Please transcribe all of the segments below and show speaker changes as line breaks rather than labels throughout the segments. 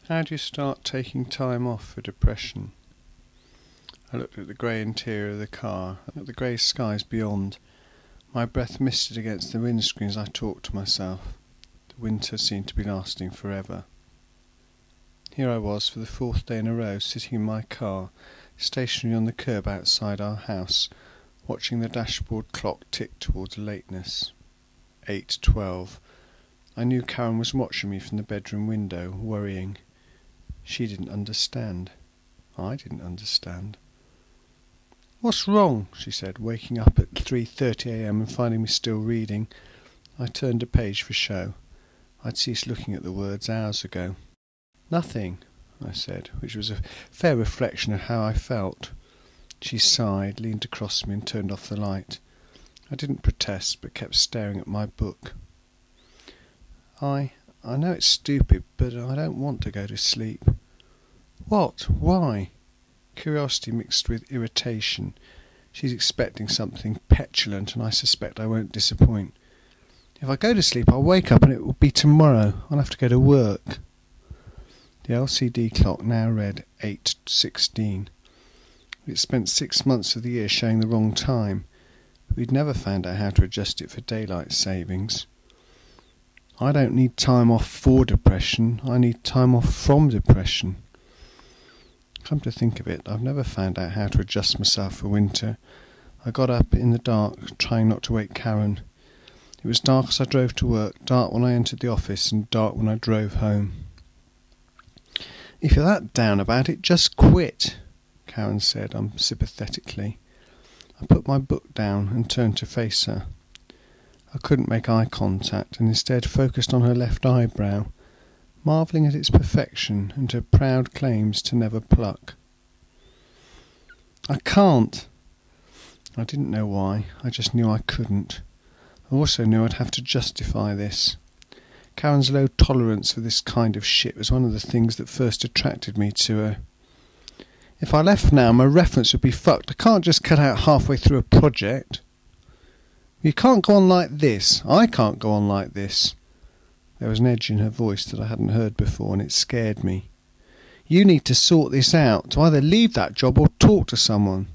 How do you start taking time off for depression? I looked at the grey interior of the car, at the grey skies beyond. My breath misted against the windscreen as I talked to myself. The winter seemed to be lasting forever. Here I was for the fourth day in a row, sitting in my car, stationary on the curb outside our house, watching the dashboard clock tick towards lateness. 8:12. I knew Karen was watching me from the bedroom window, worrying. She didn't understand. I didn't understand. "What's wrong?" she said, waking up at 3:30 a.m. and finding me still reading. I turned a page for show. I'd ceased looking at the words hours ago. "Nothing," I said, which was a fair reflection of how I felt. She sighed, leaned across me and turned off the light. I didn't protest, but kept staring at my book. I know it's stupid, but I don't want to go to sleep." "What? Why?" Curiosity mixed with irritation. She's expecting something petulant, and I suspect I won't disappoint. "If I go to sleep, I'll wake up and it will be tomorrow. I'll have to go to work." The LCD clock now read 8:16. It spent 6 months of the year showing the wrong time, but we'd never found out how to adjust it for daylight savings. I don't need time off for depression, I need time off from depression. Come to think of it, I've never found out how to adjust myself for winter. I got up in the dark, trying not to wake Karen. It was dark as I drove to work, dark when I entered the office, and dark when I drove home. "If you're that down about it, just quit," Karen said unsympathetically. I put my book down and turned to face her. I couldn't make eye contact, and instead focused on her left eyebrow, marvelling at its perfection and her proud claims to never pluck. "I can't." I didn't know why, I just knew I couldn't. I also knew I'd have to justify this. Karen's low tolerance for this kind of shit was one of the things that first attracted me to her. "If I left now, my reference would be fucked. I can't just cut out halfway through a project." "You can't go on like this. I can't go on like this." There was an edge in her voice that I hadn't heard before, and it scared me. "You need to sort this out, to either leave that job or talk to someone."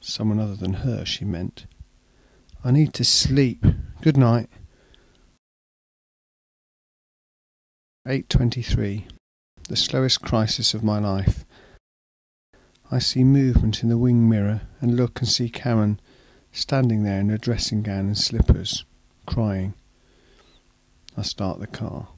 Someone other than her, she meant. "I need to sleep. Good night." 8:23. The slowest crisis of my life. I see movement in the wing mirror and look and see Karen standing there in her dressing gown and slippers, crying. I start the car.